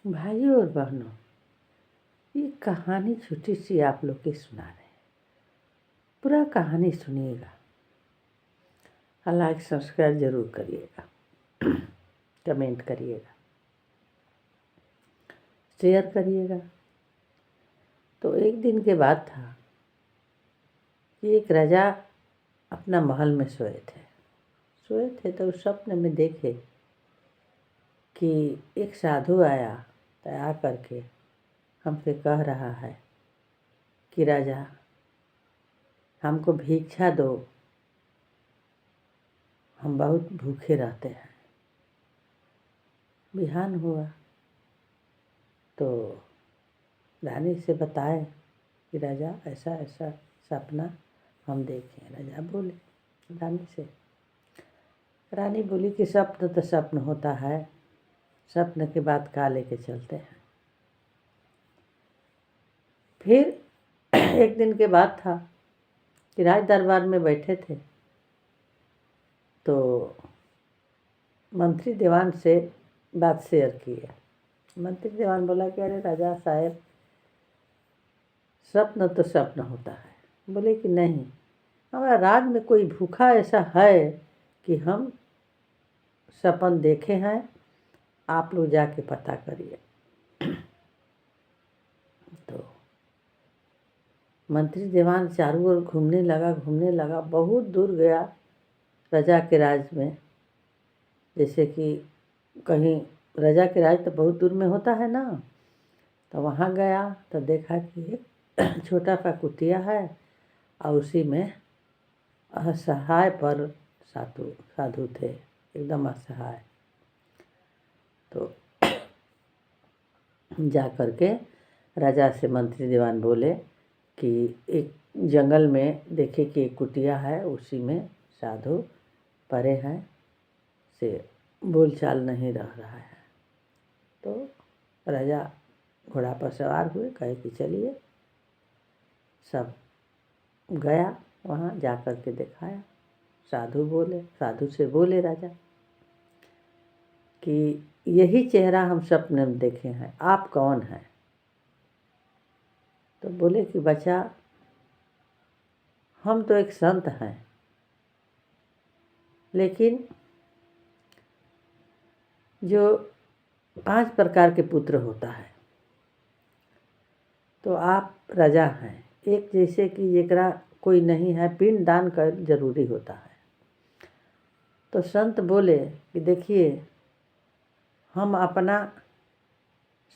भाइयों और बहनों, ये कहानी छोटी सी आप लोग की सुना रहे हैं। पूरा कहानी सुनिएगा, लाइक सब्सक्राइब जरूर करिएगा, कमेंट करिएगा, शेयर करिएगा। तो एक दिन के बाद था कि एक राजा अपना महल में सोए थे तो उस सपने में देखे कि एक साधु आया तैयार करके हमसे कह रहा है कि राजा हमको भिक्षा दो, हम बहुत भूखे रहते हैं। बिहान हुआ तो रानी से बताए कि राजा ऐसा ऐसा सपना हम देखे। राजा बोले रानी से, रानी बोली कि स्वप्न तो स्वप्न होता है, स्वप्न के बाद का लेके चलते हैं। फिर एक दिन के बाद था कि राज दरबार में बैठे थे तो मंत्री दीवान से बात शेयर किए। मंत्री दीवान बोला कि अरे राजा साहब, स्वप्न तो स्वप्न होता है। बोले कि नहीं, हमारा राज में कोई भूखा ऐसा है कि हम सपन देखे हैं, आप लोग जाके पता करिए। तो मंत्री दीवान चारों ओर घूमने लगा, बहुत दूर गया राजा के राज में। जैसे कि कहीं राजा के राज तो बहुत दूर में होता है ना, तो वहाँ गया तो देखा कि एक छोटा सा कुटिया है और उसी में असहाय पर साधु थे, एकदम असहाय। तो जा कर के राजा से मंत्री दीवान बोले कि एक जंगल में देखे कि एक कुटिया है, उसी में साधु पड़े हैं, से बोलचाल नहीं रह रहा है। तो राजा घोड़ा पर सवार हुए, कहे कि चलिए। सब गया, वहाँ जा कर के दिखाया। साधु से बोले राजा कि यही चेहरा हम सपने में देखे हैं, आप कौन हैं? तो बोले कि बच्चा, हम तो एक संत हैं, लेकिन जो 5 प्रकार के पुत्र होता है, तो आप राजा हैं। एक जैसे कि जेकरा कोई नहीं है, पिंड दान कर जरूरी होता है। तो संत बोले कि देखिए, हम अपना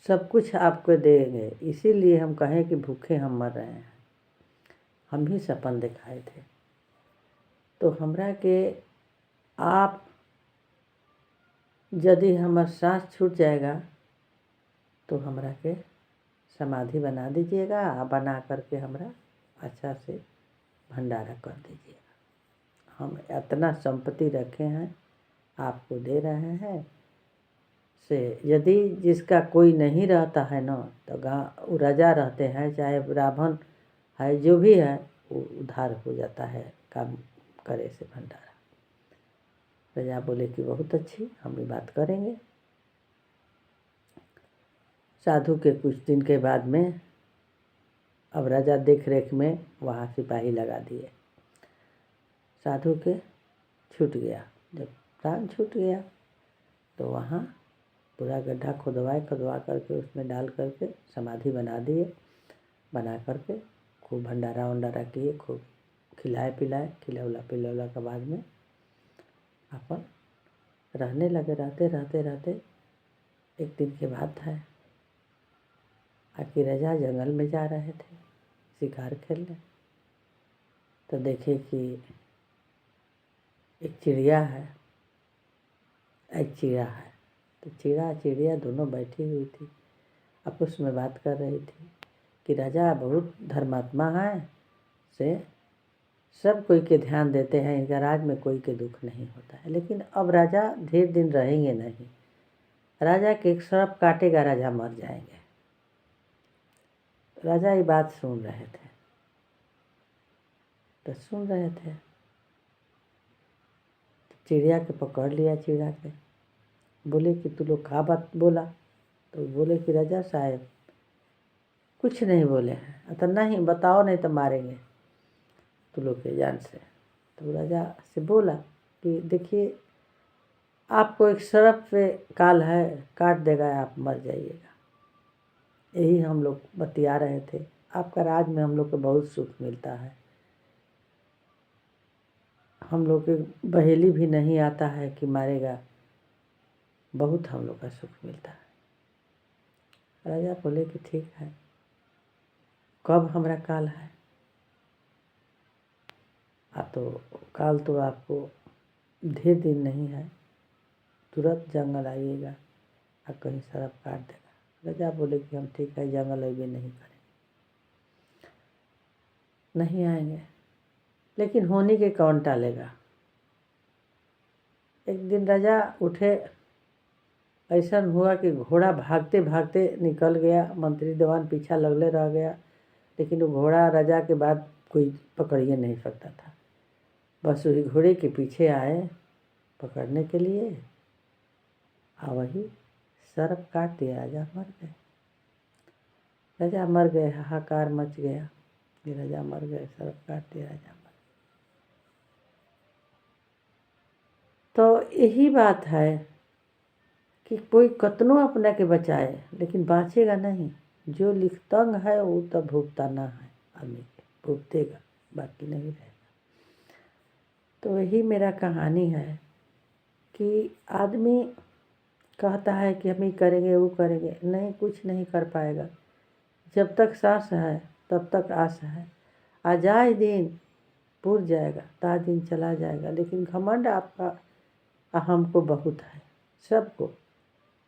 सब कुछ आपको देंगे, इसीलिए हम कहें कि भूखे हम मर रहे हैं। हम ही सपन दिखाए थे, तो हमरा के आप यदि हमार सांस छूट जाएगा तो हमरा के समाधि बना दीजिएगा, बना करके हमरा अच्छा से भंडारा कर दीजिएगा। हम इतना संपत्ति रखे हैं, आपको दे रहे हैं। से यदि जिसका कोई नहीं रहता है ना, तो गाँव राजा रहते हैं, चाहे ब्राह्मण है, जो भी है, वो उद्धार हो जाता है काम करे से भंडारा। राजा बोले कि बहुत अच्छी, हम ये बात करेंगे। साधु के कुछ दिन के बाद में अब राजा देख रेख में वहाँ सिपाही लगा दिए। साधु के छूट गया, जब प्राण छूट गया तो वहाँ पूरा गड्ढा खुदवा करके उसमें डाल करके समाधि बना दिए। बना करके खूब भंडारा वंडारा किए, खूब खिलाए पिलौला के बाद में अपन रहने लगे। रहते एक दिन के बात है, आखिर राजा जंगल में जा रहे थे शिकार खेलने। तो देखे कि एक चिड़िया है, एक चिड़ा है। तो चिड़िया दोनों बैठी हुई थी, आपस में बात कर रही थी कि राजा बहुत धर्मात्मा है, से सब कोई के ध्यान देते हैं, इनका राज में कोई के दुख नहीं होता है। लेकिन अब राजा ढेर दिन रहेंगे नहीं, राजा के एक सर्प काटेगा, राजा मर जाएंगे। राजा ये बात सुन रहे थे, चिड़िया के पकड़ लिया। चिड़ा के बोले कि तू लोग का बात बोला? तो बोले कि राजा साहब कुछ नहीं बोले हैं। तो नहीं बताओ, नहीं तो मारेंगे तुम लोग के जान से। तो राजा से बोला कि देखिए आपको एक सरफ पे काल है, काट देगा, आप मर जाइएगा। यही हम लोग बतिया रहे थे, आपका राज में हम लोग को बहुत सुख मिलता है। हम लोग के बहेली भी नहीं आता है कि मारेगा, बहुत हम लोग का सुख मिलता है। राजा बोले कि ठीक है, कब हमारा काल है? तो काल तो आपको ढेर दिन नहीं है, तुरंत जंगल आइएगा और कहीं सरफ काट देगा। राजा बोले कि हम ठीक है, जंगल अभी नहीं करेंगे, नहीं आएंगे। लेकिन होनी के कौन टालेगा। एक दिन राजा उठे, ऐसा हुआ कि घोड़ा भागते भागते निकल गया, मंत्री दीवान पीछा लगले रह गया, लेकिन वो घोड़ा राजा के बाद कोई पकड़िए नहीं सकता था। बस वही घोड़े के पीछे आए पकड़ने के लिए, और वही सरफ काट दिया, राजा मर गए। राजा मर गए, हाहाकार मच गया कि राजा मर गए, सरफ काट दिया, राजा मर। तो यही बात है कि कोई कतनो अपना के बचाए लेकिन बाँचेगा नहीं। जो लिखतंग है वो तो भुगताना है, आदमी के भुगतेगा, बाकी नहीं रहेगा। तो यही मेरा कहानी है कि आदमी कहता है कि हम ही करेंगे, वो करेंगे, नहीं, कुछ नहीं कर पाएगा। जब तक सांस है तब तक आस है, आ जाए दिन पूर जाएगा, ता दिन चला जाएगा। लेकिन घमंड आपका हमको बहुत है, सबको,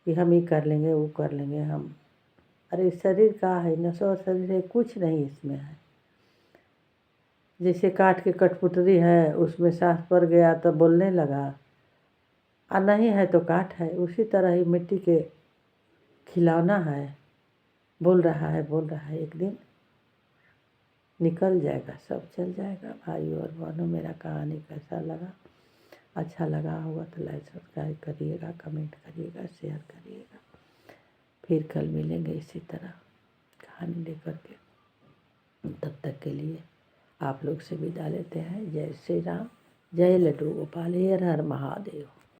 कि हम ही कर लेंगे, वो कर लेंगे हम। अरे शरीर का है, नश्वर शरीर है, कुछ नहीं इसमें है। जैसे काठ की कठपुतली है, उसमें सांस पड़ गया तो बोलने लगा, और नहीं है तो काठ है। उसी तरह ही मिट्टी के खिलौना है, बोल रहा है, बोल रहा है, एक दिन निकल जाएगा, सब चल जाएगा। भाई और बहनों, मेरा कहानी कैसा लगा? अच्छा लगा होगा तो लाइक सब्सक्राइब करिएगा, कमेंट करिएगा, शेयर करिएगा। फिर कल मिलेंगे इसी तरह कहानी लेकर के। तब तक के लिए आप लोग से विदा लेते हैं। जय श्री राम, जय लड्डू गोपाल, हर हर महादेव।